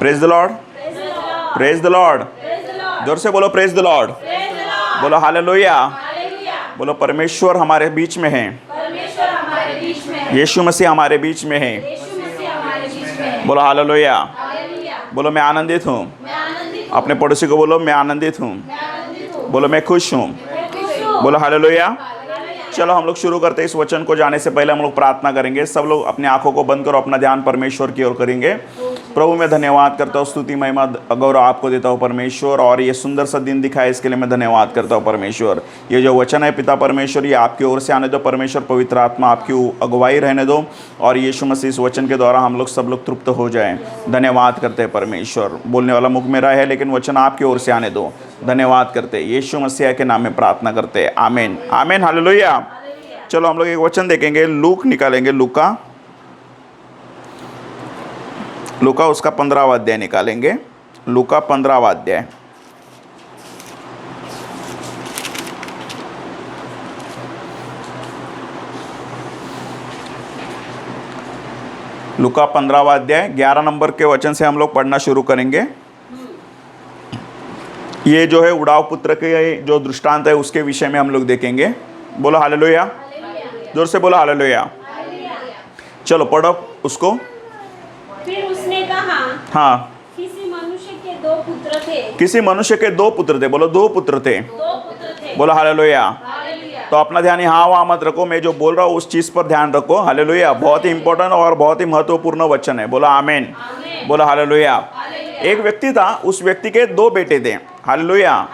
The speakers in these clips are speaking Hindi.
Praise the Lord, praise the Lord. जोर से बोलो प्रेज द लॉर्ड, बोलो हालेलुया। बोलो परमेश्वर हमारे बीच में है, यीशु मसीह हमारे बीच में है। बोलो हालेलुया। बोलो मैं आनंदित हूँ। अपने पड़ोसी को बोलो मैं आनंदित हूँ। बोलो मैं खुश हूँ। बोलो हालेलुया। चलो हम लोग शुरू करते हैं। इस वचन को जाने से पहले हम लोग प्रार्थना करेंगे। सब लोग अपनी आंखों को बंद करो, अपना ध्यान परमेश्वर की ओर करेंगे। प्रभु मैं धन्यवाद करता हूँ, स्तुति महिमा गौरव आपको देता हूँ परमेश्वर, और ये सुंदर सा दिन दिखाए इसके लिए मैं धन्यवाद करता हूँ परमेश्वर। ये जो वचन है पिता परमेश्वर, ये आपकी ओर से आने दो परमेश्वर। पवित्र आत्मा आपकी अगुवाई रहने दो, और यीशु मसीह इस वचन के द्वारा हम लोग सब लोग तृप्त हो जाएं। धन्यवाद करते हैं परमेश्वर। बोलने वाला मुख मेरा है, लेकिन वचन आपकी ओर से आने दो। धन्यवाद करते हैं, यीशु मसीह के नाम में प्रार्थना करते हैं। आमीन, आमीन, हालेलुया। चलो हम लोग एक वचन देखेंगे। लूक निकालेंगे, लूका उसका 15वां अध्याय निकालेंगे। लूका 15वां अध्याय। लूका 15वां अध्याय 11 नंबर के वचन से हम लोग पढ़ना शुरू करेंगे। ये जो है उड़ाव पुत्र के जो दृष्टांत है उसके विषय में हम लोग देखेंगे। बोलो हालेलुया, जोर से बोलो हालेलुया। चलो पढ़ो उसको। फिर उसने कहा, हाँ, किसी मनुष्य के दो पुत्र थे। किसी मनुष्य के दो पुत्र थे। बोलो दो पुत्र थे। बोलो हालेलुया। तो अपना ध्यान यहाँ वहाँ मत रखो, मैं जो बोल रहा हूँ उस चीज़ पर ध्यान रखो। हालेलुया। बहुत ही इंपॉर्टेंट और बहुत ही महत्वपूर्ण वचन है। बोलो आमीन, बोलो हालेलुया। एक व्यक्ति था, उस व्यक्ति के दो बेटे थे। हालेलुया।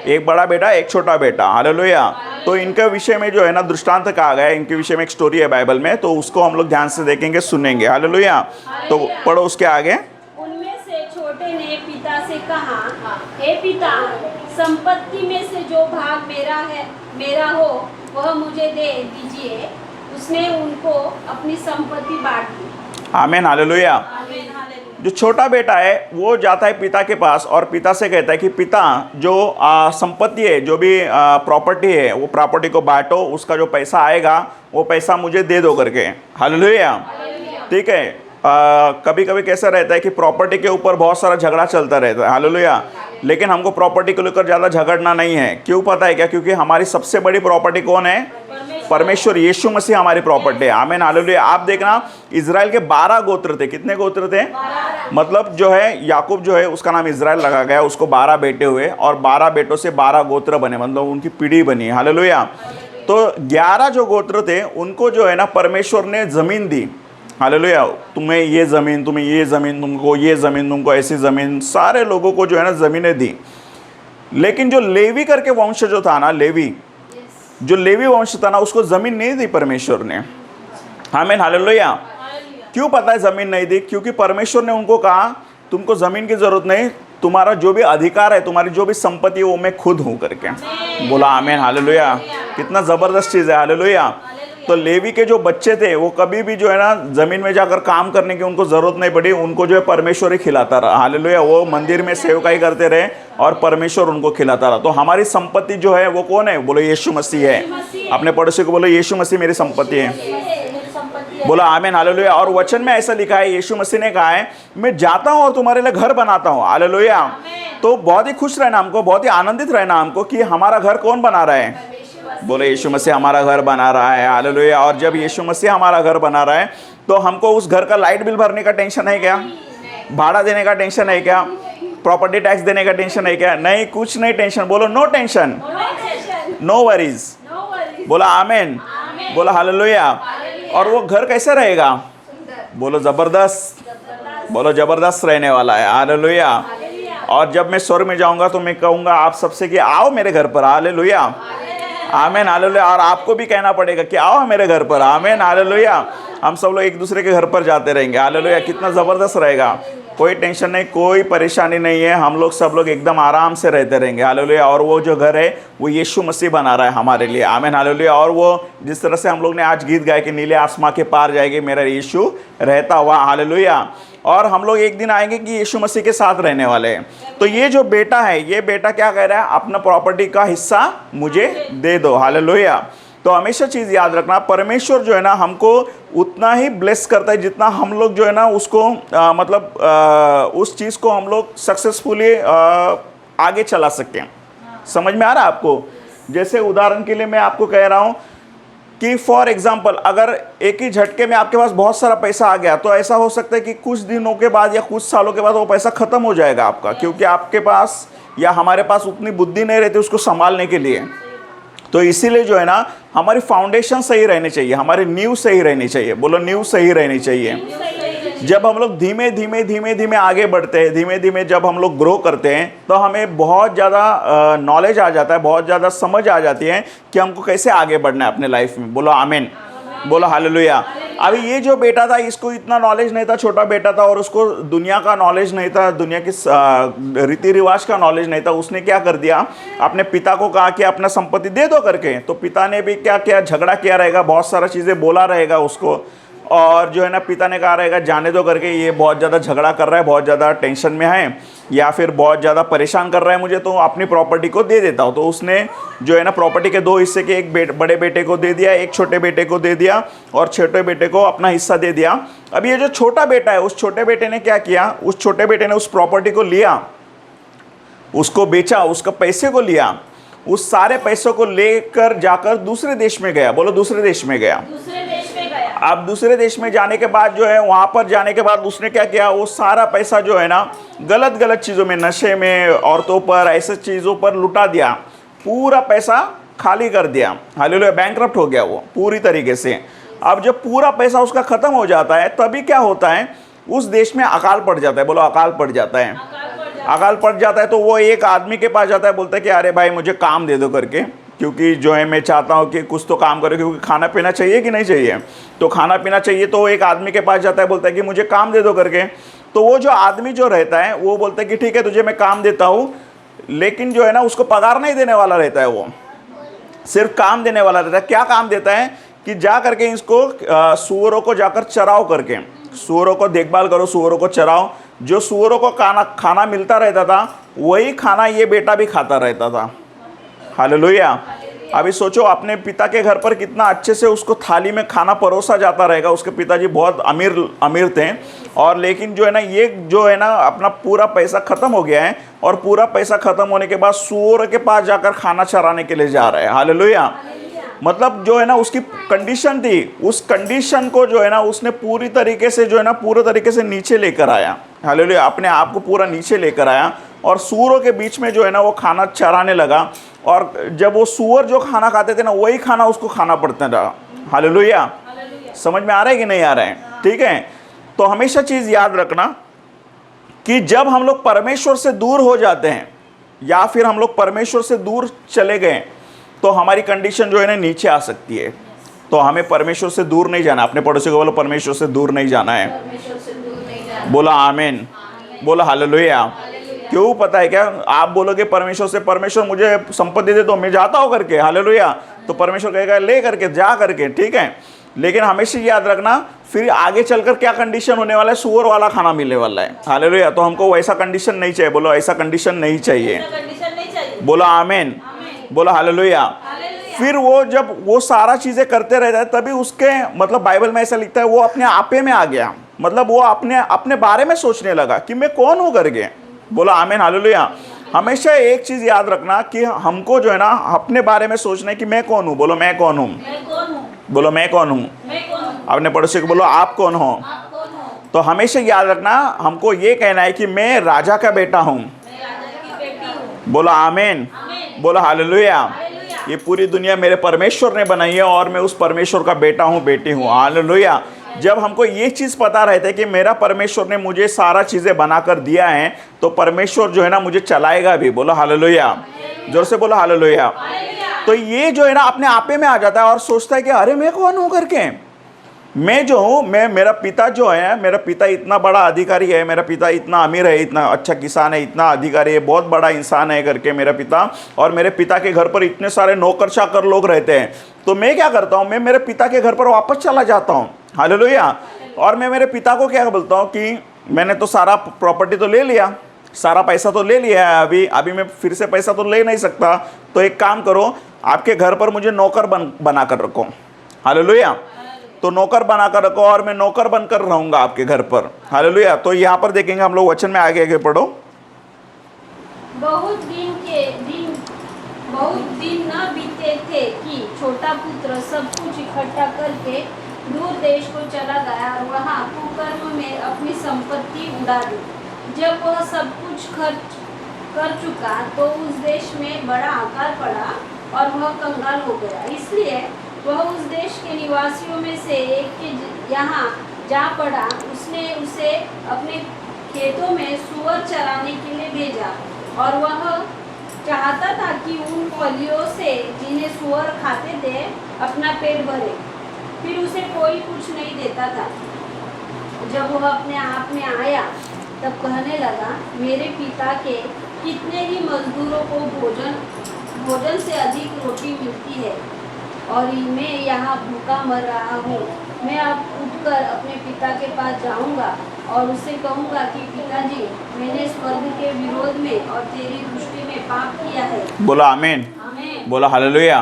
एक बड़ा बेटा, एक छोटा बेटा। हालेलुया। तो इनके विषय में जो है ना दृष्टांत कहा गया है, इनके विषय में एक स्टोरी है बाइबल में, तो उसको हम लोग ध्यान से देखेंगे, सुनेंगे। हालेलुया। तो पढ़ो उसके आगे। उनमें से छोटे ने पिता से कहा, हे पिता, संपत्ति में से जो भाग मेरा हो वह मुझे दे दीजिए। उसने उनको अपनी संपत्ति बांट दी। आमीन, हालेलुया। आमीन, हालेलुया। जो छोटा बेटा है वो जाता है पिता के पास और पिता से कहता है कि पिता, जो संपत्ति है, जो भी प्रॉपर्टी है, वो प्रॉपर्टी को बांटो, उसका जो पैसा आएगा वो पैसा मुझे दे दो करके। हालेलुया। ठीक है। कभी कभी कैसा रहता है कि प्रॉपर्टी के ऊपर बहुत सारा झगड़ा चलता रहता है। हालेलुया। लेकिन हमको प्रॉपर्टी को लेकर ज़्यादा झगड़ना नहीं है। क्यों पता है क्या? क्योंकि हमारी सबसे बड़ी प्रॉपर्टी कौन है? परमेश्वर, यीशु मसीह हमारी प्रॉपर्टी है। आमीन, हालेलुया। आप देखना, इजराइल के 12 गोत्र थे। कितने गोत्र थे? मतलब जो है याकूब जो है उसका नाम इजराइल रखा गया, उसको 12 बेटे हुए और 12 बेटों से 12 गोत्र बने, मतलब उनकी पीढ़ी बनी। हालेलुया। तो 11 जो गोत्र थे उनको जो है ना परमेश्वर ने ज़मीन दी। हालेलुया। तुम्हें ये ज़मीन, तुम्हें ये ज़मीन, तुमको ये ज़मीन, तुमको ऐसी ज़मीन, सारे लोगों को जो है ना ज़मीनें दी। लेकिन जो लेवी करके वंश जो था ना, जो लेवी वंश था ना, उसको ज़मीन नहीं दी परमेश्वर ने। आमीन, हालेलुया। क्यों पता है ज़मीन नहीं दी? क्योंकि परमेश्वर ने उनको कहा तुमको ज़मीन की ज़रूरत नहीं, तुम्हारा जो भी अधिकार है, तुम्हारी जो भी संपत्ति है वो मैं खुद हूँ करके। बोला आमीन, हालेलुया। कितना ज़बरदस्त चीज़ है। हालेलुया। तो लेवी के जो बच्चे थे वो कभी भी जो है ना ज़मीन में जाकर काम करने की उनको ज़रूरत नहीं पड़ी, उनको जो है परमेश्वर ही खिलाता रहा। हालेलुया। वो मंदिर में सेवकाई करते रहे और परमेश्वर उनको खिलाता रहा। तो हमारी संपत्ति जो है वो कौन है? बोलो यीशु मसीह है। अपने पड़ोसी को बोलो यीशु मसीह मेरी संपत्ति है। बोला आमीन, हालेलुया। और वचन में ऐसा लिखा है, यीशु मसीह ने कहा है मैं जाता हूँ और तुम्हारे लिए घर बनाता हूँ। हालेलुया। तो बहुत ही खुश रहना हमको, बहुत ही आनंदित रहना हमको कि हमारा घर कौन बना रहा है? बोले यीशु मसीह हमारा घर बना रहा है। हालेलुया। और जब यीशु मसीह हमारा घर बना रहा है तो हमको उस घर का लाइट बिल भरने का टेंशन है क्या? भाड़ा देने का टेंशन है क्या? प्रॉपर्टी टैक्स देने का टेंशन है क्या? नहीं, कुछ नहीं टेंशन। बोलो नो टेंशन, नो वरीज। बोला आमीन, बोला हालेलुया। और वो घर कैसा रहेगा? बोलो जबरदस्त, बोलो जबरदस्त रहने वाला है। हालेलुया। और जब मैं स्वर्ग में जाऊंगा तो मैं कहूंगा आप सबसे कि आओ मेरे घर पर। हालेलुया, आमीन, हालेलुया। और आपको भी कहना पड़ेगा कि आओ मेरे घर पर। आमीन, हालेलुया। हम सब लोग एक दूसरे के घर पर जाते रहेंगे। हालेलुया। कितना ज़बरदस्त रहेगा। कोई टेंशन नहीं, कोई परेशानी नहीं है। हम लोग सब लोग एकदम आराम से रहते रहेंगे। हालेलुया। और वो जो घर है वो यीशु मसीह बना रहा है हमारे लिए। आमीन, हालेलुया। और वो जिस तरह से हम लोग ने आज गीत गाए कि नीले आसमां के पार जाएगी मेरा यीशु रहता हुआ। हालेलुया। और हम लोग एक दिन आएंगे कि यीशु मसीह के साथ रहने वाले हैं। तो ये जो बेटा है, ये बेटा क्या कह रहा है? अपना प्रॉपर्टी का हिस्सा मुझे दे दो। हालेलुया। तो हमेशा चीज़ याद रखना, परमेश्वर जो है ना हमको उतना ही ब्लेस करता है जितना हम लोग जो है ना उसको उस चीज़ को हम लोग सक्सेसफुली आगे चला सकें। समझ में आ रहा है आपको? जैसे उदाहरण के लिए मैं आपको कह रहा हूँ कि फॉर एग्जाम्पल अगर एक ही झटके में आपके पास बहुत सारा पैसा आ गया, तो ऐसा हो सकता है कि कुछ दिनों के बाद या कुछ सालों के बाद वो पैसा ख़त्म हो जाएगा आपका, क्योंकि आपके पास या हमारे पास उतनी बुद्धि नहीं रहती उसको संभालने के लिए। तो इसीलिए जो है ना हमारी फाउंडेशन सही रहनी चाहिए, हमारी नींव सही रहनी चाहिए। बोलो नींव सही रहनी चाहिए। जब हम लोग धीमे धीमे आगे बढ़ते हैं, धीमे धीमे जब हम लोग ग्रो करते हैं, तो हमें बहुत ज़्यादा नॉलेज आ जाता है, बहुत ज़्यादा समझ आ जाती है कि हमको कैसे आगे बढ़ना है अपने लाइफ में। बोलो आमीन, बोलो हालेलुया। अभी ये जो बेटा था इसको इतना नॉलेज नहीं था, छोटा बेटा था और उसको दुनिया का नॉलेज नहीं था, दुनिया की रीति रिवाज का नॉलेज नहीं था। उसने क्या कर दिया, अपने पिता को कहा कि अपना संपत्ति दे दो करके। तो पिता ने भी क्या किया, झगड़ा किया रहेगा, बहुत सारा चीज़ें बोला रहेगा उसको, और जो है ना पिता ने कहा रहेगा जाने दो करके, ये बहुत ज़्यादा झगड़ा कर रहा है, बहुत ज़्यादा टेंशन में है या फिर बहुत ज़्यादा परेशान कर रहा है मुझे, तो अपनी प्रॉपर्टी को दे देता हूँ। तो उसने जो है ना प्रॉपर्टी के 2 हिस्से के, एक बड़े बेटे को दे दिया, एक छोटे बेटे को दे दिया, और छोटे बेटे को अपना हिस्सा दे दिया। अब ये जो छोटा बेटा है, उस छोटे बेटे ने क्या किया, उस छोटे बेटे ने उस प्रॉपर्टी को लिया, उसको बेचा, उसका पैसे को लिया, उस सारे पैसों को लेकर जाकर दूसरे देश में गया। बोलो दूसरे देश में गया। अब दूसरे देश में जाने के बाद जो है, वहाँ पर जाने के बाद उसने क्या किया, वो सारा पैसा जो है ना गलत गलत चीज़ों में, नशे में, औरतों पर, ऐसे चीज़ों पर लुटा दिया, पूरा पैसा खाली कर दिया। हालेलुया, बैंकरप्ट हो गया वो पूरी तरीके से। अब जब पूरा पैसा उसका ख़त्म हो जाता है, तभी क्या होता है, उस देश में अकाल पड़ जाता है। बोलो अकाल पड़ जाता है। अकाल पड़ जाता है तो वो एक आदमी के पास जाता है, बोलता है कि अरे भाई मुझे काम दे दो करके, क्योंकि जो है मैं चाहता हूँ कि कुछ तो काम करो, क्योंकि खाना पीना चाहिए कि नहीं चाहिए, तो खाना पीना चाहिए। तो वो एक आदमी के पास जाता है, बोलता है कि मुझे काम दे दो करके। तो वो जो आदमी जो रहता है वो बोलता है कि ठीक है तुझे मैं काम देता हूँ, लेकिन जो है ना उसको पगार नहीं देने वाला रहता है, वो सिर्फ काम देने वाला रहता है। क्या काम देता है कि जा करके इसको सूअरों को जाकर चराओ करके, सूअरों को देखभाल करो, सूअरों को चराओ। जो सूअरों को खाना मिलता रहता था, वही खाना ये बेटा भी खाता रहता था। हालेलुया। अभी सोचो अपने पिता के घर पर कितना अच्छे से उसको थाली में खाना परोसा जाता रहेगा। उसके पिताजी बहुत अमीर थे, और लेकिन जो है ना ये जो है ना अपना पूरा पैसा ख़त्म हो गया है, और पूरा पैसा ख़त्म होने के बाद सूअर के पास जाकर खाना चराने के लिए जा रहा है। हालेलुया। मतलब जो है ना उसकी कंडीशन थी, उस कंडीशन को जो है ना उसने पूरी तरीके से जो है ना पूरे तरीके से नीचे लेकर आया। हालेलुया, अपने आप को पूरा नीचे लेकर आया, और सूअरों के बीच में जो है ना वो खाना चराने लगा। और जब वो सूअर जो खाना खाते थे ना, वही खाना उसको खाना पड़ता था। हालेलुया। समझ में आ रहा है कि नहीं आ रहा है? ठीक है। तो हमेशा चीज़ याद रखना कि जब हम लोग परमेश्वर से दूर हो जाते हैं, या फिर हम लोग परमेश्वर से दूर चले गए, तो हमारी कंडीशन जो है ना नीचे आ सकती है। तो हमें परमेश्वर से दूर नहीं जाना। अपने पड़ोसी को बोलो परमेश्वर से दूर नहीं जाना है। बोला आमीन, बोला हालेलुया। क्यों पता है क्या, आप बोलोगे परमेश्वर से, परमेश्वर मुझे संपत्ति दे दो, मैं जाता हूँ करके। हालेलुया। तो परमेश्वर कहेगा ले करके, जा करके, ठीक है। लेकिन हमेशा याद रखना फिर आगे चलकर क्या कंडीशन होने वाला है, सूअर वाला खाना मिलने वाला है। हालेलुया। तो हमको वैसा कंडीशन नहीं चाहिए। बोलो ऐसा कंडीशन नहीं चाहिए। बोलो आमीन, बोलो हालेलुया। फिर वो जब वो सारा चीज़ें करते रहता है, तभी उसके मतलब बाइबल में ऐसा लिखता है वो अपने आपे में आ गया। मतलब वो अपने बारे में सोचने लगा कि मैं कौन हूँ करके। बोलो आमीन, हालेलुया। हमेशा एक चीज़ याद रखना कि हमको जो है ना अपने बारे में सोचना है कि मैं कौन हूँ। बोलो मैं कौन हूँ। बोलो मैं कौन हूँ। अपने पड़ोसी को बोलो आप कौन हो। तो हमेशा याद रखना हमको ये कहना है कि मैं राजा का बेटा हूँ। बोलो आमीन, बोलो हालेलुया। ये पूरी दुनिया मेरे परमेश्वर ने बनाई है, और मैं उस परमेश्वर का बेटा हूँ, बेटी हूँ। हालेलुया। जब हमको ये चीज़ पता रहता है कि मेरा परमेश्वर ने मुझे सारा चीज़ें बनाकर दिया है, तो परमेश्वर जो है ना मुझे चलाएगा भी। बोलो हालेलुया, जोर से बोलो हालेलुया। तो ये जो है ना अपने आपे में आ जाता है और सोचता है कि अरे मैं कौन हूँ करके। मैं जो हूँ, मेरा पिता जो है, मेरा पिता इतना बड़ा अधिकारी है, मेरा पिता इतना अमीर है, इतना अच्छा किसान है, इतना अधिकारी है, बहुत बड़ा इंसान है करके मेरा पिता, और मेरे पिता के घर पर इतने सारे नौकर चाकर लोग रहते हैं। तो मैं क्या करता हूँ, मैं मेरे पिता के घर पर वापस चला जाता हूँ। हालेलुया। और मैं मेरे पिता को क्या बोलता हूँ कि मैंने तो सारा प्रॉपर्टी तो ले लिया, सारा पैसा तो ले लिया है, अभी मैं फिर से पैसा तो ले नहीं सकता, तो एक काम करो आपके घर पर मुझे नौकर बना कर रखो। हालेलुया। तो नौकर बना कर रखो और मैं नौकर बनकर रहूंगा आपके घर पर। हालेलुया। तो यहाँ पर देखेंगे हम लोग वचन में आगे आगे पढ़ो। बहुत दिन न बीते थे कि छोटा पुत्र सब कुछ इकट्ठा करके दूर देश को चला गया और वहाँ कुकर्म में अपनी संपत्ति उड़ा दी। जब वह सब कुछ खर्च कर चुका तो उस देश में बड़ा आकार पड़ा और वह कंगाल हो गया। इसलिए वह उस देश के निवासियों में से एक के यहाँ जा पड़ा। उसने उसे अपने खेतों में सुअर चराने के लिए भेजा और वह चाहता था कि उन फलियों से जिन्हें सुअर खाते थे अपना पेट भरे। फिर उसे कोई कुछ नहीं देता था। जब वह अपने आप में आया तब कहने लगा, मेरे पिता के कितने ही मजदूरों को भोजन से अधिक रोटी मिलती है और मैं यहाँ भूखा मर रहा हूँ। मैं अब उठकर अपने पिता के पास जाऊँगा और उससे कहूँगा कि पिताजी, मैंने स्वर्ग के विरोध में और तेरी दृष्टि में पाप किया है। बोला आमीन। बोला हालेलुया।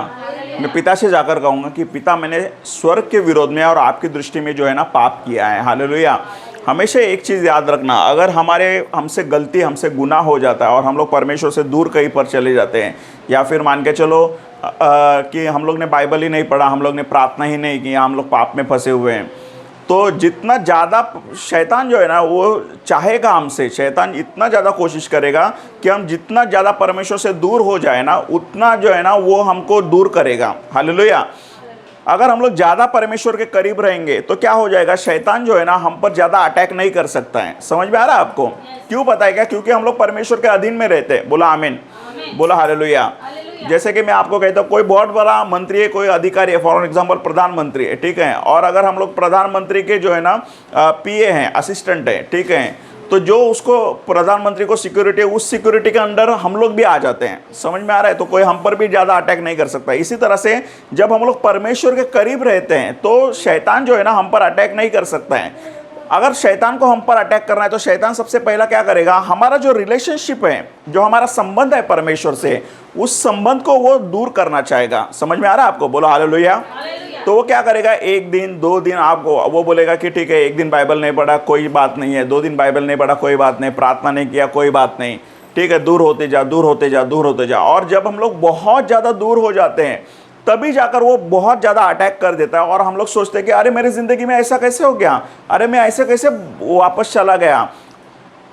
मैं पिता से जाकर कहूँगा कि पिता, मैंने स्वर्ग के विरोध में और आपकी दृष्टि में जो है ना पाप किया है। हालेलुया। हमेशा एक चीज़ याद रखना, अगर हमसे गलती, हमसे गुनाह हो जाता है और हम लोग परमेश्वर से दूर कहीं पर चले जाते हैं, या फिर मान के चलो कि हम लोग ने बाइबल ही नहीं पढ़ा, हम लोग ने प्रार्थना ही नहीं की, हम लोग पाप में फंसे हुए हैं, तो जितना ज़्यादा शैतान जो है ना वो चाहेगा हमसे, शैतान इतना ज़्यादा कोशिश करेगा कि हम जितना ज़्यादा परमेश्वर से दूर हो जाए ना, उतना जो है ना वो हमको दूर करेगा। हालेलुया। अगर हम लोग ज़्यादा परमेश्वर के करीब रहेंगे तो क्या हो जाएगा, शैतान जो है ना हम पर ज़्यादा अटैक नहीं कर सकता है। समझ में आ रहा है आपको? क्यों पता है क्या? क्योंकि हम लोग परमेश्वर के अधीन में रहते हैं। बोला आमीन। बोला हालेलुया। जैसे कि मैं आपको कहता हूँ, कोई बहुत बड़ा मंत्री है, कोई अधिकारी है, फॉर एग्जांपल प्रधानमंत्री है, ठीक है, और अगर हम लोग प्रधानमंत्री के जो है ना पीए हैं, असिस्टेंट है, ठीक है, तो जो उसको प्रधानमंत्री को सिक्योरिटी है, उस सिक्योरिटी के अंडर हम लोग भी आ जाते हैं। समझ में आ रहा है? तो कोई हम पर भी ज़्यादा अटैक नहीं कर सकता। इसी तरह से जब हम लोग परमेश्वर के करीब रहते हैं तो शैतान जो है ना हम पर अटैक नहीं कर सकता है। अगर शैतान को हम पर अटैक करना है तो शैतान सबसे पहला क्या करेगा, हमारा जो रिलेशनशिप है, जो हमारा संबंध है परमेश्वर से, उस संबंध को वो दूर करना चाहेगा। समझ में आ रहा है आपको? बोलो हालेलुया। तो वो क्या करेगा, एक दिन 2 दिन आपको वो बोलेगा कि ठीक है, 1 दिन बाइबल नहीं पढ़ा कोई बात नहीं है, 2 दिन बाइबल नहीं पढ़ा कोई बात नहीं, प्रार्थना नहीं किया कोई बात नहीं, ठीक है, दूर होते जा, दूर होते जा, दूर होते जा। और जब हम लोग बहुत ज़्यादा दूर हो जाते हैं तभी जाकर वो बहुत ज़्यादा अटैक कर देता है और हम लोग सोचते हैं कि अरे मेरी ज़िंदगी में ऐसा कैसे हो गया, अरे मैं ऐसे कैसे वापस चला गया।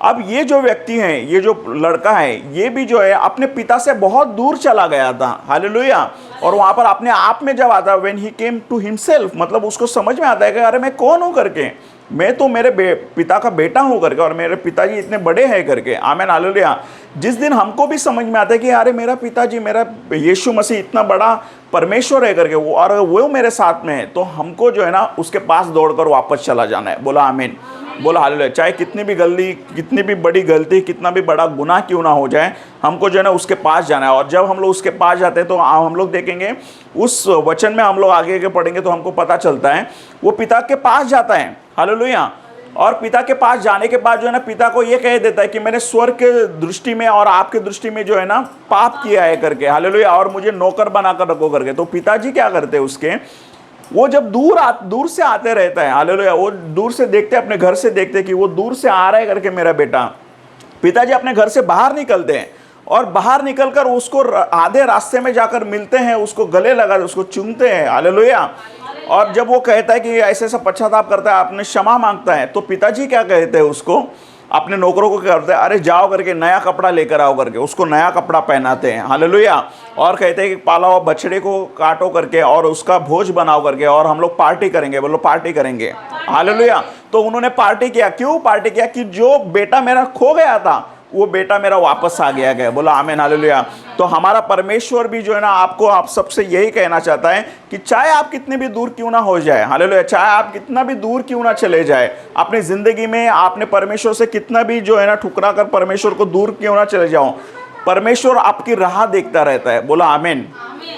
अब ये जो व्यक्ति है, ये जो लड़का है, ये भी जो है अपने पिता से बहुत दूर चला गया था। हालेलुया। और वहाँ पर अपने आप में जब आता है, when he came to himself, मतलब उसको समझ में आता है कि अरे मैं कौन हूँ करके, मैं तो मेरे पिता का बेटा हूँ करके, और मेरे पिताजी इतने बड़े हैं करके। आमीन हालेलुया। जिस दिन हमको भी समझ में आता है कि अरे मेरा पिताजी, मेरा यीशु मसीह इतना बड़ा परमेश्वर है करके, वो और वो मेरे साथ में है, तो हमको जो है ना उसके पास दौड़कर वापस चला जाना है। बोला आमीन। बोला हालेलुया। चाहे कितनी भी बड़ी गलती, कितना भी बड़ा गुनाह क्यों ना हो जाए, हमको जो है ना उसके पास जाना है। और जब हम लोग उसके पास जाते हैं तो हम लोग देखेंगे उस वचन में, हम लोग आगे पढ़ेंगे तो हमको पता चलता है वो पिता के पास जाता है। हालेलुया। और पिता के पास जाने के बाद जो है ना पिता को ये कह देता है कि मैंने स्वर्ग के दृष्टि में और आपके दृष्टि में जो है ना पाप किया है करके। हालेलुया। और मुझे नौकर बनाकर रखो करके। तो पिताजी क्या करते हैं उसके, वो जब दूर से आते रहता है, हालेलुया, वो दूर से देखते, अपने घर से देखते कि वो दूर से आ रहा है करके मेरा बेटा, पिताजी अपने घर से बाहर निकलते हैं और बाहर निकलकर उसको आधे रास्ते में जाकर मिलते हैं, उसको गले लगाते, उसको चूमते हैं। हालेलुया। और जब वो कहता है कि ऐसे ऐसा पश्चाताप करता है, अपने क्षमा मांगता है, तो पिताजी क्या कहते हैं उसको, अपने नौकरों को क्या करते हैं, अरे जाओ करके नया कपड़ा लेकर आओ करके, उसको नया कपड़ा पहनाते हैं। हालेलुया। और कहते हैं कि पाला हुआ बछड़े को काटो करके और उसका भोज बनाओ करके, और हम लोग पार्टी करेंगे। बोलो पार्टी करेंगे। हालेलुया। तो उन्होंने पार्टी किया। क्यों पार्टी किया? कि जो बेटा मेरा खो गया था वो बेटा मेरा वापस आ गया। बोला आमीन हालेलुया। तो हमारा परमेश्वर भी जो है ना आप सबसे यही कहना चाहता है कि चाहे आप कितने भी दूर क्यों ना हो जाए, हालेलुया, चाहे आप कितना भी दूर क्यों ना चले जाए अपनी ज़िंदगी में, आपने परमेश्वर से कितना भी जो है ना ठुकरा कर परमेश्वर को दूर क्यों ना चले जाओ, परमेश्वर आपकी राह देखता रहता है। बोला आमीन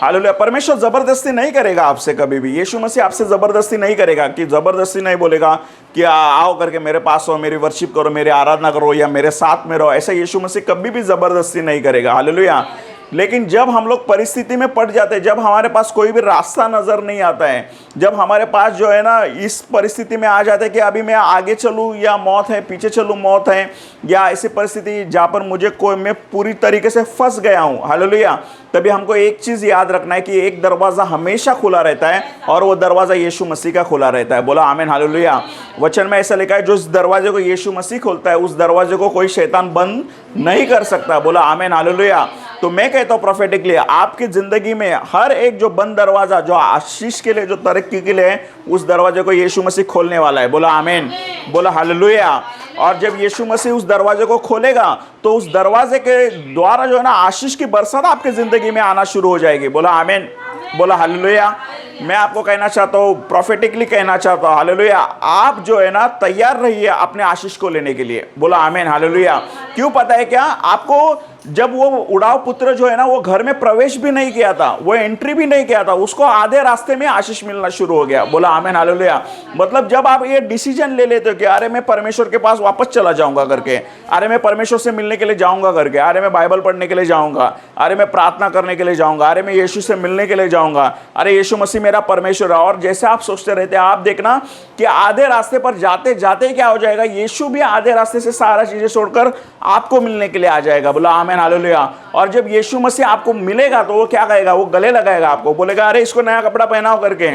हालेलुया। परमेश्वर जबरदस्ती नहीं करेगा आपसे कभी भी। यीशु मसीह आपसे जबरदस्ती नहीं करेगा, कि जबरदस्ती नहीं बोलेगा कि आओ करके मेरे पास हो, मेरी वर्शिप करो, मेरी आराधना करो या मेरे साथ में रहो। ऐसा यीशु मसीह कभी भी जबरदस्ती नहीं करेगा। हालेलुया। लेकिन जब हम लोग परिस्थिति में पड़ जाते हैं, जब हमारे पास कोई भी रास्ता नज़र नहीं आता है, जब हमारे पास जो है ना इस परिस्थिति में आ जाते हैं कि अभी मैं आगे चलूँ या मौत है, पीछे चलूँ मौत है, या ऐसी परिस्थिति जहाँ पर मैं पूरी तरीके से फंस गया हूँ, हालेलुया, तभी हमको एक चीज़ याद रखना है कि एक दरवाज़ा हमेशा खुला रहता है और वो दरवाज़ा यीशु मसीह का खुला रहता है। बोला आमीन, हालेलुया। वचन में ऐसा लिखा है, जो इस दरवाजे को यीशु मसीह खोलता है उस दरवाजे को कोई शैतान बंद नहीं कर सकता। बोला आमीन, हालेलुया। तो मैं कहता हूँ प्रोफेटिकली आपकी ज़िंदगी में हर एक जो बंद दरवाज़ा, जो आशीष के लिए, जो तरक्की के लिए है, उस दरवाजे को यीशु मसीह खोलने वाला है। बोला आमीन, बोला हालेलुया। और जब यीशु मसीह उस दरवाजे को खोलेगा तो उस दरवाजे के द्वारा जो है ना आशीष की बरसात आपकी ज़िंदगी में आना शुरू हो जाएगी। बोला आमीन, बोला हालेलुया। मैं आपको कहना चाहता हूँ, प्रोफेटिकली कहना चाहता हूँ, हालेलुया, आप जो है ना तैयार रहिए अपने आशीष को लेने के लिए। बोला आमीन, हालेलुया। क्यों पता है क्या आपको? जब वो उड़ाव पुत्र जो है ना वो घर में प्रवेश भी नहीं किया था, वो एंट्री भी नहीं किया था, उसको आधे रास्ते में आशीष मिलना शुरू हो गया। बोला आमीन, हालेलुया। मतलब जब आप ये डिसीजन ले लेते हो कि अरे मैं परमेश्वर के पास वापस चला जाऊंगा करके, अरे मैं परमेश्वर से मिलने के लिए जाऊंगा करके, अरे मैं बाइबल पढ़ने के लिए जाऊंगा, अरे मैं प्रार्थना करने के लिए जाऊंगा, अरे मैं यीशु से मिलने के लिए जाऊंगा, अरे यीशु मसीह मेरा परमेश्वर है, और जैसे आप सोचते रहते हैं, आप देखना कि आधे रास्ते पर जाते जाते क्या हो जाएगा, यीशु भी आधे रास्ते से सारा चीजें छोड़कर आपको मिलने के लिए आ जाएगा। बोला आमीन, हालेलुया। और जब यीशु मसीह आपको मिलेगा तो वो क्या कहेगा? वो गले लगाएगा आपको, बोलेगा अरे इसको नया कपड़ा पहनाओ करके,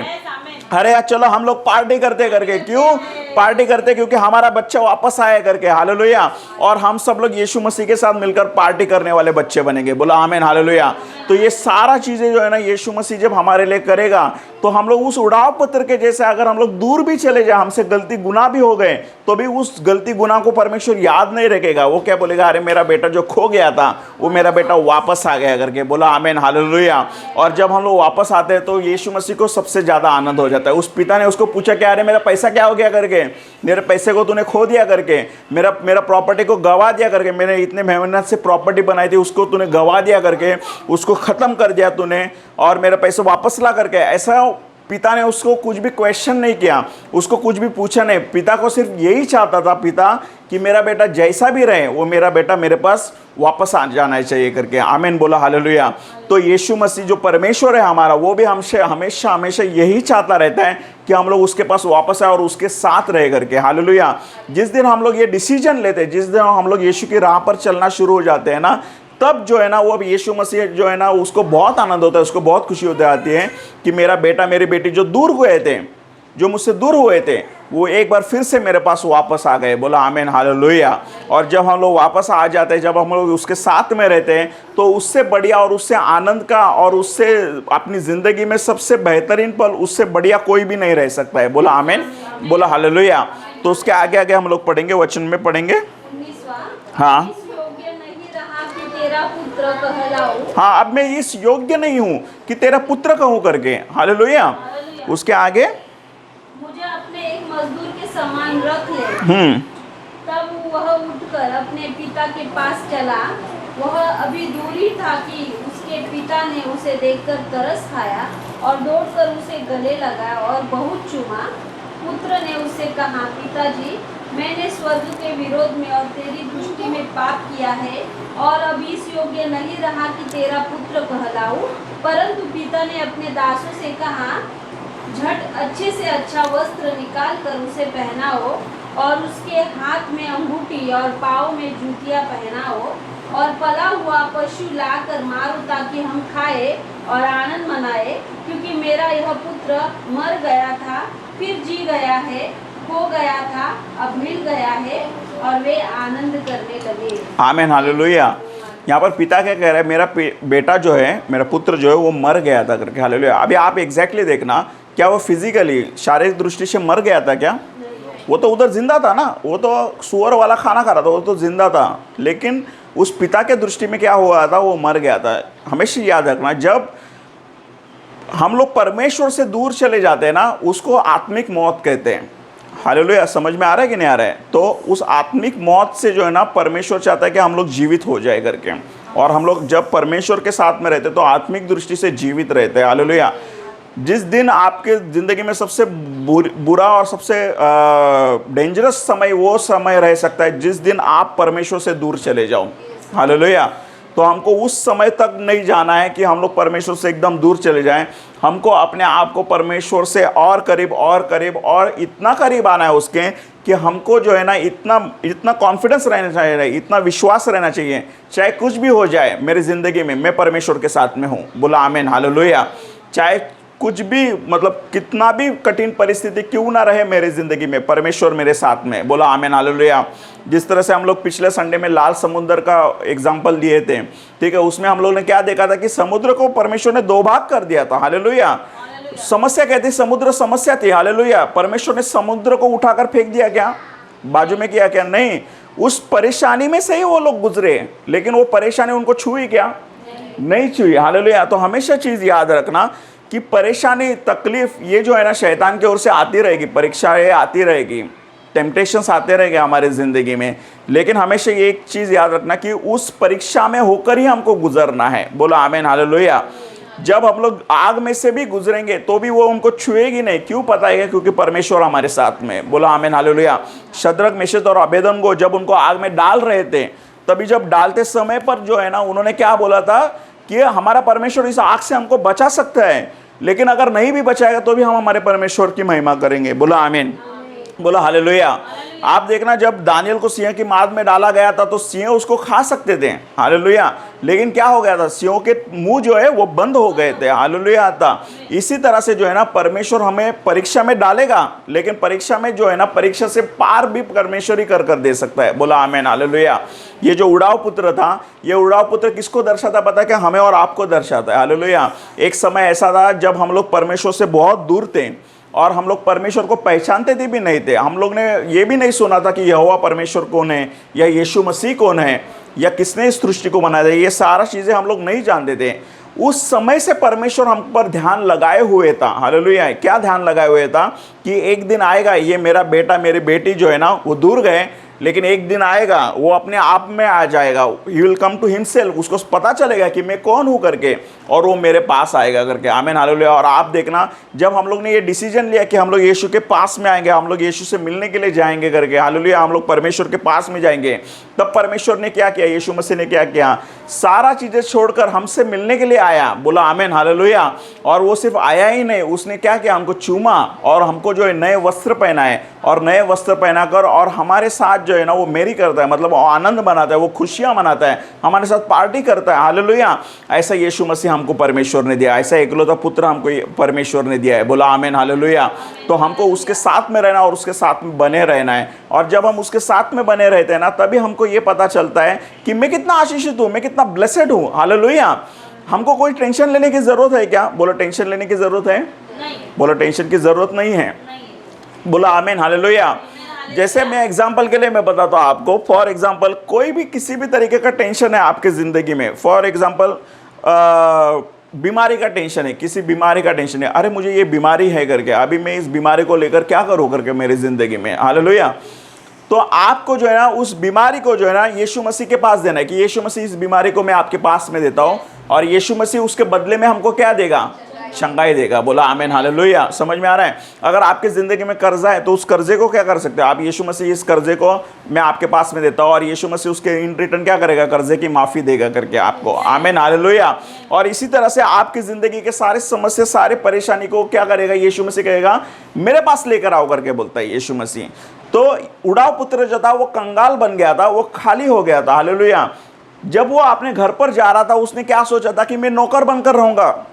अरे यार चलो हम लोग पार्टी करते करके। क्यों पार्टी करते? क्योंकि हमारा बच्चा वापस आया करके, हालेलुया। और हम सब लोग यीशु मसीह के साथ मिलकर पार्टी करने वाले बच्चे बनेंगे। बोला आमीन, हालेलुया। तो ये सारा चीजें जो है ना यीशु मसीह जब हमारे लिए करेगा तो हम लोग उस उड़ाव पत्र के जैसे, अगर हम लोग दूर भी चले जाए, हमसे गलती गुनाह भी हो गए, तो भी उस गलती गुनाह को परमेश्वर याद नहीं रखेगा। वो क्या बोलेगा? अरे मेरा बेटा जो खो गया था वो मेरा बेटा वापस आ गया करके। बोला आमीन, हालेलुया। और जब हम लोग वापस आते हैं तो यीशु मसीह को सबसे ज्यादा आनंद हो जाता है। उस पिता ने उसको पूछा कि अरे मेरा पैसा क्या हो गया करके, मेरे पैसे को तूने खो दिया करके, मेरा प्रॉपर्टी को गवा दिया करके, मैंने इतने मेहनत से प्रॉपर्टी बनाई थी उसको तूने गवा दिया करके, उसको खत्म कर दिया तूने, और मेरे पैसे वापस ला करके। ऐसा पिता ने उसको कुछ भी क्वेश्चन नहीं किया, उसको कुछ भी पूछा नहीं। पिता को सिर्फ यही चाहता था पिता कि मेरा बेटा जैसा भी रहे, वो मेरा बेटा मेरे पास वापस आ जाना चाहिए करके। आमीन, बोला हालेलुया। तो यीशु मसीह जो परमेश्वर है हमारा, वो भी हमसे हमेशा हमेशा यही चाहता रहता है कि हम लोग उसके पास वापस आए और उसके साथ रहे करके। हालेलुया। जिस दिन हम लोग ये डिसीजन लेते हैं, जिस दिन हम लोग यीशु की राह पर चलना शुरू हो जाते हैं ना, तब जो है ना वो अब यीशु मसीह जो है ना उसको बहुत आनंद होता है, उसको बहुत खुशी होती आती है कि मेरा बेटा मेरी बेटी जो दूर हुए थे, जो मुझसे दूर हुए थे, वो एक बार फिर से मेरे पास वापस आ गए। बोला आमीन, हालेलुया। और जब हम लोग वापस आ जाते हैं, जब हम लोग उसके साथ में रहते हैं, तो उससे बढ़िया और उससे आनंद का और उससे अपनी ज़िंदगी में सबसे बेहतरीन पल उससे बढ़िया कोई भी नहीं रह सकता है। बोला आमीन, बोला हालेलुया। तो उसके आगे आगे हम लोग पढ़ेंगे, वचन में पढ़ेंगे। हाँ पुत्र कहलाऊं। हाँ, अब मैं इस योग्य नहीं हूँ कि तेरा पुत्र कहूँ करके। हालेलुया। उसके आगे, मुझे अपने एक मजदूर के समान रख ले। तब वह उठकर अपने पिता के पास चला। वह अभी दूरी था कि उसके पिता ने उसे देखकर तरस खाया और दौड़कर उसे गले लगा और बहुत चूमा। पुत्र ने उससे कहा, पिताजी, मैंने स्वर्ग के विरोध में और तेरी दृष्टि में पाप किया है और अब इस योग्य नहीं रहा कि तेरा पुत्र कहलाऊं। परंतु पिता ने अपने दासों से कहा, झट अच्छे से अच्छा वस्त्र निकाल कर उसे पहनाओ और उसके हाथ में अंगूठी और पाँव में जूतियाँ पहनाओ और पला हुआ पशु लाकर मारो ताकि हम खाए और आनंद मनाए, क्योंकि मेरा यह पुत्र मर गया था फिर जी गया है, खो गया था अब मिल गया है, और वे आनंद करने लगे। आमीन, हालेलुया। यहाँ पर पिता क्या कह रहा है? मेरा बेटा जो है, मेरा पुत्र जो है वो मर गया था करके। हालेलुया। अभी आप एग्जैक्टली देखना, क्या वो फिजिकली शारीरिक दृष्टि से मर गया था क्या? वो तो उधर जिंदा था ना, वो तो सुअर वाला खाना खा रहा था, वो तो जिंदा था। लेकिन उस पिता के दृष्टि में क्या हुआ था? वो मर गया था। हमेशा याद रखना, जब हम लोग परमेश्वर से दूर चले जाते हैं ना, उसको आत्मिक मौत कहते हैं। हालेलुया। समझ में आ रहा है कि नहीं आ रहा है? तो उस आत्मिक मौत से जो है ना परमेश्वर चाहता है कि हम लोग जीवित हो जाए करके। और हम लोग जब परमेश्वर के साथ में रहते तो आत्मिक दृष्टि से जीवित रहते हैं। हालेलुया। जिस दिन आपके ज़िंदगी में सबसे बुरा और सबसे डेंजरस समय वो समय रह सकता है जिस दिन आप परमेश्वर से दूर चले जाओ। हालेलुया। तो हमको उस समय तक नहीं जाना है कि हम लोग परमेश्वर से एकदम दूर चले जाएं। हमको अपने आप को परमेश्वर से और करीब और इतना करीब आना है उसके कि हमको जो है ना इतना कॉन्फिडेंस रहना चाहिए, इतना विश्वास रहना चाहिए, चाहे कुछ भी हो जाए मेरी ज़िंदगी में, मैं परमेश्वर के साथ में हूँ। बोला आमीन, हालेलुया। चाहे कुछ भी, मतलब कितना भी कठिन परिस्थिति क्यों ना रहे मेरी ज़िंदगी में, परमेश्वर मेरे साथ में। बोला आमीन, हालेलुया। जिस तरह से हम लोग पिछले संडे में लाल समुद्र का एग्जाम्पल दिए थे, ठीक है, उसमें हम लोग ने क्या देखा था कि समुद्र को परमेश्वर ने 2 भाग कर दिया था। हालेलुया। समस्या कहती, समुद्र समस्या थी। हालेलुया। परमेश्वर ने समुद्र को उठाकर फेंक दिया क्या, बाजू में किया क्या? नहीं, उस परेशानी में से ही वो लोग गुजरे, लेकिन वो परेशानी उनको छुई क्या? नहीं छुई। हालेलुया। तो हमेशा चीज़ याद रखना कि परेशानी, तकलीफ ये जो है ना शैतान की ओर से आती रहेगी, परीक्षाएं आती रहेगी, टेम्पटेशंस आते रहेंगे हमारे ज़िंदगी में, लेकिन हमेशा ये एक चीज़ याद रखना कि उस परीक्षा में होकर ही हमको गुजरना है। बोला आमीन, हालेलुया। जब हम लोग आग में से भी गुजरेंगे तो भी वो उनको छुएगी नहीं। क्यों? पता है, क्योंकि परमेश्वर हमारे साथ में। बोला आमीन, हालेलुया। शद्रक, मेशक और अबेदनगो जब उनको आग में डाल रहे थे, तभी जब डालते समय पर जो है ना उन्होंने क्या बोला था कि हमारा परमेश्वर इस आग से हमको बचा सकता है, लेकिन अगर नहीं भी बचाएगा तो भी हम हमारे परमेश्वर की महिमा करेंगे। बोला आमीन, बोला हालेलुया। आप देखना, जब दानियल को सिंह की माद में डाला गया था तो सिंह उसको खा सकते थे। हालेलुया। लेकिन क्या हो गया था, सिंहों के मुंह जो है वो बंद हो गए थे। हालेलुया था। इसी तरह से जो है ना परमेश्वर हमें परीक्षा में डालेगा, लेकिन परीक्षा में जो है ना, परीक्षा से पार भी परमेश्वर ही कर दे सकता है। बोला आमीन, हालेलुया। ये जो उड़ाव पुत्र था, ये उड़ाव पुत्र किसको दर्शाता पता है? कि हमें और आपको दर्शाता है। हालेलुया। एक समय ऐसा था जब हम लोग परमेश्वर से बहुत दूर थे और हम लोग परमेश्वर को पहचानते थे भी नहीं थे। हम लोग ने ये भी नहीं सुना था कि यहोवा परमेश्वर कौन है, या यीशु मसीह कौन है, या किसने इस सृष्टि को बनाया है। ये सारा चीज़ें हम लोग नहीं जानते थे। उस समय से परमेश्वर हम पर ध्यान लगाए हुए था। हालेलुया। क्या ध्यान लगाए हुए था? कि एक दिन आएगा, ये मेरा बेटा मेरी बेटी जो है ना वो दूर गए, लेकिन एक दिन आएगा वो अपने आप में आ जाएगा। He will come to himself. उसको पता चलेगा कि मैं कौन हूँ करके, और वो मेरे पास आएगा करके। आमीन, हालेलुया। और आप देखना, जब हम लोग ने ये डिसीजन लिया कि हम लोग यीशु के पास में आएंगे, हम लोग यीशु से मिलने के लिए जाएंगे करके, हालेलुया, हम लोग परमेश्वर के पास में जाएंगे, तब परमेश्वर ने क्या किया, यीशु मसीह ने क्या किया? सारा चीज़ें छोड़कर हमसे मिलने के लिए आया। बोला आमीन, हालेलुया। और वो सिर्फ आया ही नहीं, उसने क्या किया? हमको चूमा और हमको जो है नए वस्त्र पहनाए, और नए वस्त्र पहनाकर और हमारे साथ जो है ना वो मेरी करता है, मतलब वो आनंद मनाता है, वो खुशियाँ मनाता है, हमारे साथ पार्टी करता है। हालेलुया। ऐसा यीशु मसीह हमको परमेश्वर ने दिया, ऐसा एकलौता पुत्र हमको परमेश्वर ने दिया है। बोला आमीन, हालेलुया। तो हमको उसके साथ में रहना और उसके साथ में बने रहना है। और जब हम उसके साथ में बने रहते हैं ना, तभी हमको ये पता चलता है कि मैं कितना आशीषित हूँ, मैं कितना ब्लेसेड हूँ। हालेलुया। हमको कोई टेंशन लेने की ज़रूरत है क्या? बोलो, टेंशन लेने की ज़रूरत है? नहीं। बोलो, टेंशन की ज़रूरत नहीं है। बोला आमीन, हालेलुया। जैसे मैं एग्जाम्पल के लिए मैं बताता हूँ आपको, फॉर एग्जाम्पल कोई भी किसी भी तरीके का टेंशन है आपके ज़िंदगी में, फॉर एग्जाम्पल बीमारी का टेंशन है, किसी बीमारी का टेंशन है, अरे मुझे ये बीमारी है करके, अभी मैं इस बीमारी को लेकर क्या करूँ करके मेरी ज़िंदगी में। हालेलुया। तो आपको जो है ना उस बीमारी को जो है ना यीशु मसीह के पास देना है कि यीशु मसीह, इस बीमारी को मैं आपके पास में देता हूँ, और यीशु मसीह उसके बदले में हमको क्या देगा? शंगाई देगा। बोला आमीन, हालेलुया। समझ में आ रहा है? अगर आपकी ज़िंदगी में कर्जा है तो उस कर्जे को क्या कर सकते हो आप? यीशु मसीह, इस कर्जे को मैं आपके पास में देता हूँ, और यीशु मसीह उसके इन रिटर्न क्या करेगा? कर्जे की माफ़ी देगा करके आपको। आमीन, हालेलुया। और इसी तरह से आपकी ज़िंदगी के सारे समस्या, सारे परेशानी को क्या करेगा? यीशु मसीह कहेगा मेरे पास लेकर आओ करके बोलता है यीशु मसीह। तो उड़ाव पुत्र जो था वो कंगाल बन गया था, वो खाली हो गया था। हालेलुया। जब वो अपने घर पर जा रहा था, उसने क्या सोचा था कि मैं नौकर बनकर रहूँगा,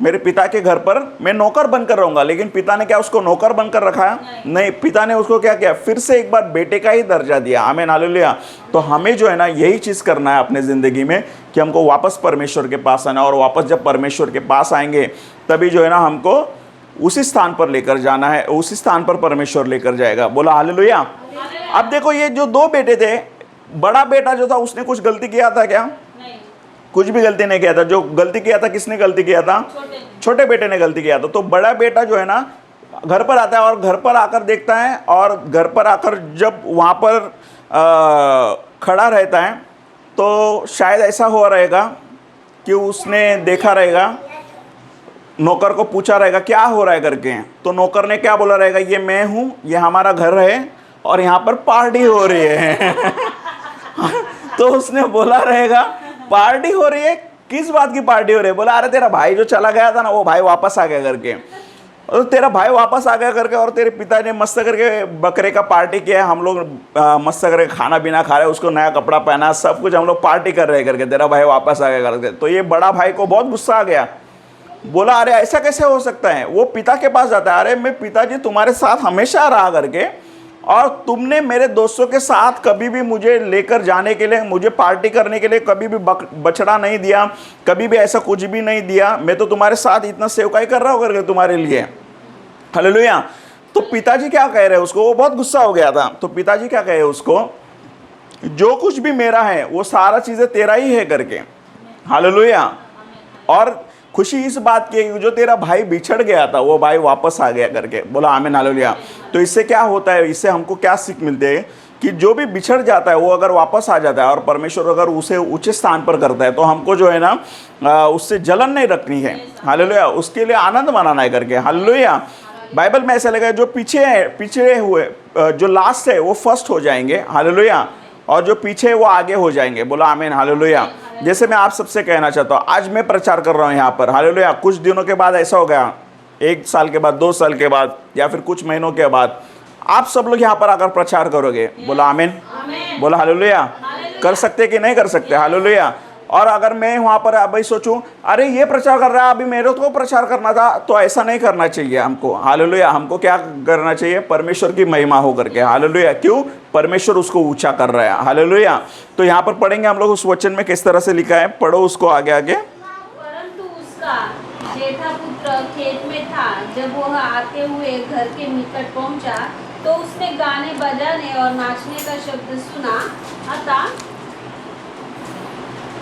मेरे पिता के घर पर मैं नौकर बनकर रहूंगा। लेकिन पिता ने क्या उसको नौकर बनकर रखा? नहीं। पिता ने उसको क्या किया? फिर से एक बार बेटे का ही दर्जा दिया। आमीन, हालेलुया। तो हमें जो है ना यही चीज़ करना है अपने ज़िंदगी में कि हमको वापस परमेश्वर के पास आना, और वापस जब परमेश्वर के पास आएंगे तभी जो है ना हमको उसी स्थान पर लेकर जाना है, उसी स्थान पर परमेश्वर लेकर जाएगा। बोला हालेलुया। अब देखो, ये जो 2 बेटे थे, बड़ा बेटा जो था उसने कुछ गलती किया था क्या? कुछ भी गलती नहीं किया था। जो गलती किया था, किसने गलती किया था? छोटे बेटे ने गलती किया था। तो बड़ा बेटा जो है ना घर पर आता है, और घर पर आकर देखता है, और घर पर आकर जब वहाँ पर खड़ा रहता है तो शायद ऐसा हुआ रहेगा कि उसने देखा रहेगा, नौकर को पूछा रहेगा क्या हो रहा है करके। तो नौकर ने क्या बोला रहेगा? ये मैं हूँ, ये हमारा घर है, और यहाँ पर पार्टी हो रही है। तो उसने बोला रहेगा पार्टी हो रही है, किस बात की पार्टी हो रही है? बोला अरे तेरा भाई जो चला गया था ना, वो भाई वापस आ गया करके। और तेरा भाई वापस आ गया करके, और तेरे पिता ने मस्त करके बकरे का पार्टी किया है, हम लोग मस्त करके खाना पीना खा रहे हैं, उसको नया कपड़ा पहना, सब कुछ हम लोग पार्टी कर रहे हैं करके, तेरा भाई वापस आ गया करके। तो ये बड़ा भाई को बहुत गुस्सा आ गया, बोला अरे ऐसा कैसे हो सकता है? वो पिता के पास जाता है, अरे मैं पिताजी तुम्हारे साथ हमेशा रहा करके, और तुमने मेरे दोस्तों के साथ कभी भी मुझे लेकर जाने के लिए, मुझे पार्टी करने के लिए कभी भी बछड़ा नहीं दिया, कभी भी ऐसा कुछ भी नहीं दिया। मैं तो तुम्हारे साथ इतना सेवकाई कर रहा हूँ करके तुम्हारे लिए। हालेलुया। तो पिताजी क्या कह रहे हैं उसको? वो बहुत गुस्सा हो गया था। तो पिताजी क्या कहे उसको? जो कुछ भी मेरा है वो सारा चीज़ें तेरा ही है करके। हालेलुया। और खुशी इस बात की है कि जो तेरा भाई बिछड़ गया था वो भाई वापस आ गया करके। बोला आमीन, हालेलुया। तो इससे क्या होता है? इससे हमको क्या सीख मिलती है कि जो भी बिछड़ जाता है वो अगर वापस आ जाता है और परमेश्वर अगर उसे ऊंचे स्थान पर करता है, तो हमको जो है ना उससे जलन नहीं रखनी है। हालेलुया। उसके लिए आनंद मनाना है करके। हालेलुया। बाइबल में ऐसा लगा जो पीछे हुए जो लास्ट है वो फर्स्ट हो जाएंगे। हालेलुया। और जो पीछे वो आगे हो जाएंगे। बोला आमीन, हालेलुया। जैसे मैं आप सबसे कहना चाहता हूँ, आज मैं प्रचार कर रहा हूँ यहाँ पर। हालेलुया। कुछ दिनों के बाद ऐसा हो गया, 1 साल के बाद, 2 साल के बाद, या फिर कुछ महीनों के बाद आप सब लोग यहाँ पर आकर प्रचार करोगे। बोला आमीन, बोला हालेलुया। कर सकते कि नहीं कर सकते? हालेलुया। और अगर मैं वहाँ पर अभी सोचूं अरे ये प्रचार कर रहा है, अभी मेरे को प्रचार करना था, तो ऐसा नहीं करना चाहिए हमको। हालेलुया। हमको क्या करना चाहिए? परमेश्वर की महिमा हो करके। हालेलुया। क्यों? परमेश्वर उसको ऊंचा कर रहा है। हालेलुया। तो यहाँ पर पढ़ेंगे हम लोग उस वचन में किस तरह से लिखा है। पढ़ो उसको आगे आगे। परंतु उसका जेठा पुत्र खेत में था। जब वह आते हुए घर के निकट पहुंचा, तो उसने गाने बजाने और नाचने का शब्द सुना। अतः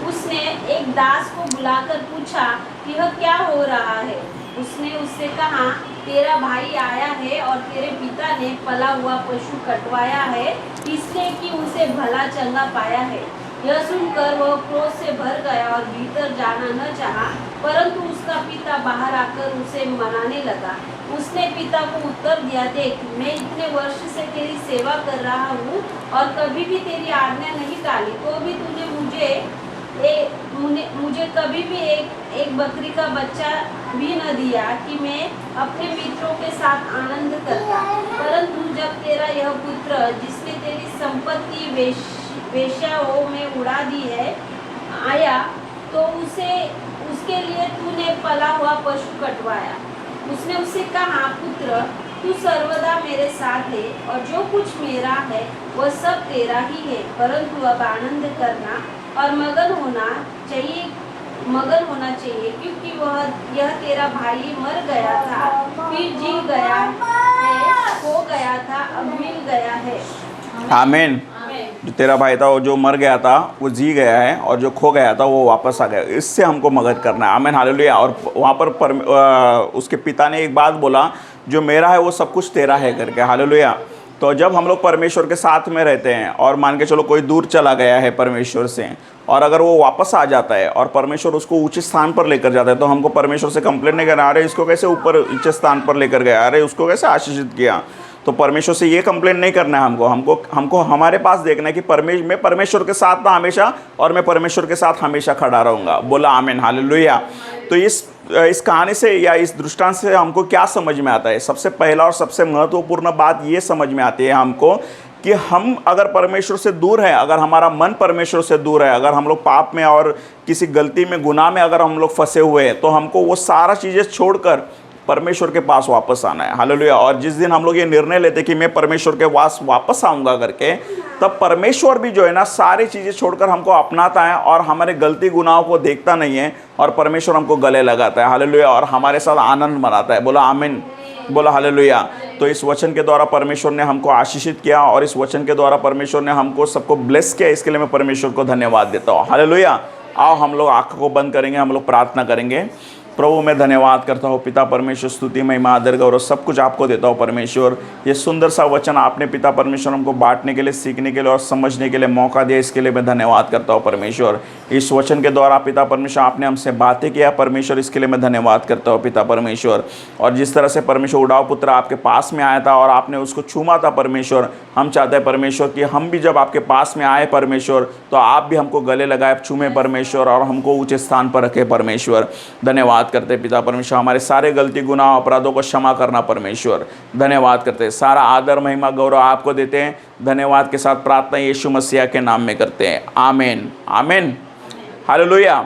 उसने एक दास को बुलाकर पूछा कि यह क्या हो रहा है। उसने उससे कहा, तेरा भाई आया है और तेरे पिता ने पला हुआ पशु कटवाया है, इसलिए कि उसे भला चंगा पाया है। यह सुनकर वह क्रोध से भर गया और भीतर जाना न चाहा, परंतु उसका पिता बाहर आकर उसे मनाने लगा। उसने पिता को उत्तर दिया, देख, मैं इतने वर्ष से तेरी सेवा कर रहा हूँ और कभी भी तेरी आज्ञा नहीं टाली, तो भी तूने मुझे कभी भी एक बकरी का बच्चा भी न दिया कि मैं अपने मित्रों के साथ आनंद करता। परंतु जब तेरा यह पुत्र, जिसने तेरी संपत्ति वेश्याओं में उड़ा दी है, आया, तो उसके लिए तूने पला हुआ पशु कटवाया। उसने उससे कहा, पुत्र, तू सर्वदा मेरे साथ है और जो कुछ मेरा है वह सब तेरा ही है, परंतु अब आनंद करना और मगन होना चाहिए, क्योंकि यह तेरा भाई मर गया था, फिर जी गया है, खो गया था, अब मिल गया है। आमीन। जो तेरा भाई था वो जो मर गया था वो जी गया है, और जो खो गया था वो वापस आ गया। इससे हमको मगन करना है। आमीन, हालेलुया। और वहाँ पर उसके पिता ने एक बात बोला, जो मेरा है वो सब कुछ तेरा है करके। हालेलुया। तो जब हम लोग परमेश्वर के साथ में रहते हैं, और मान के चलो कोई दूर चला गया है परमेश्वर से, और अगर वो वापस आ जाता है और परमेश्वर उसको ऊंचे स्थान पर लेकर जाता है, तो हमको परमेश्वर से कंप्लेंट नहीं करना, अरे इसको कैसे ऊपर ऊंचे स्थान पर लेकर गया, अरे उसको कैसे आशीषित किया। तो परमेश्वर से ये कंप्लेंट नहीं करना है हमको हमारे पास देखना है कि मैं परमेश्वर के साथ था हमेशा, और मैं परमेश्वर के साथ हमेशा खड़ा रहूँगा। बोला आमीन, हालेलुया। तो इस कहानी से या इस दृष्टांत से हमको क्या समझ में आता है? सबसे पहला और सबसे महत्वपूर्ण बात ये समझ में आती है हमको कि हम अगर परमेश्वर से दूर है, अगर हमारा मन परमेश्वर से दूर है, अगर हम लोग पाप में और किसी गलती में, गुनाह में अगर हम लोग फंसे हुए हैं, तो हमको वो सारा चीज़ें छोड़कर परमेश्वर के पास वापस आना है। हालेलुया। और जिस दिन हम लोग ये निर्णय लेते कि मैं परमेश्वर के पास वापस आऊँगा करके, तब परमेश्वर भी जो है ना सारी चीज़ें छोड़कर हमको अपनाता है और हमारे गलती गुनाहों को देखता नहीं है, और परमेश्वर हमको गले लगाता है। हालेलुया। और हमारे साथ आनंद मनाता है। बोला आमीन, बोला हालेलुया। तो इस वचन के द्वारा परमेश्वर ने हमको आशीषित किया, और इस वचन के द्वारा परमेश्वर ने हमको सबको ब्लेस किया। इसके लिए मैं परमेश्वर को धन्यवाद देता हूँ। हालेलुया। आओ हम लोग आँखों को बंद करेंगे, हम लोग प्रार्थना करेंगे। प्रभु मैं धन्यवाद करता हूँ पिता परमेश्वर, स्तुति महिमा आदर गौरव सब कुछ आपको देता हूँ परमेश्वर। ये सुंदर सा वचन आपने पिता परमेश्वर हमको बांटने के लिए, सीखने के लिए और समझने के लिए मौका दिया, इसके लिए मैं धन्यवाद करता हूँ परमेश्वर। इस वचन के द्वारा पिता परमेश्वर आपने हमसे बातें किया परमेश्वर, इसके लिए मैं धन्यवाद करता हूँ पिता परमेश्वर। और जिस तरह से परमेश्वर उड़ाव पुत्र आपके पास में आया था और आपने उसको छूमा था परमेश्वर, हम चाहते हैं परमेश्वर कि हम भी जब आपके पास में आए परमेश्वर तो आप भी हमको गले लगाए, छूमे परमेश्वर, और हमको ऊंचे स्थान पर रखे परमेश्वर। धन्यवाद करते पिता परमेश्वर, हमारे सारे गलती गुनाह अपराधों को क्षमा करना परमेश्वर। धन्यवाद करते, सारा आदर महिमा गौरव आपको देते हैं। धन्यवाद के साथ प्रार्थना यीशु मसीह के नाम में करते हैं, आमीन आमीन, हालेलुया।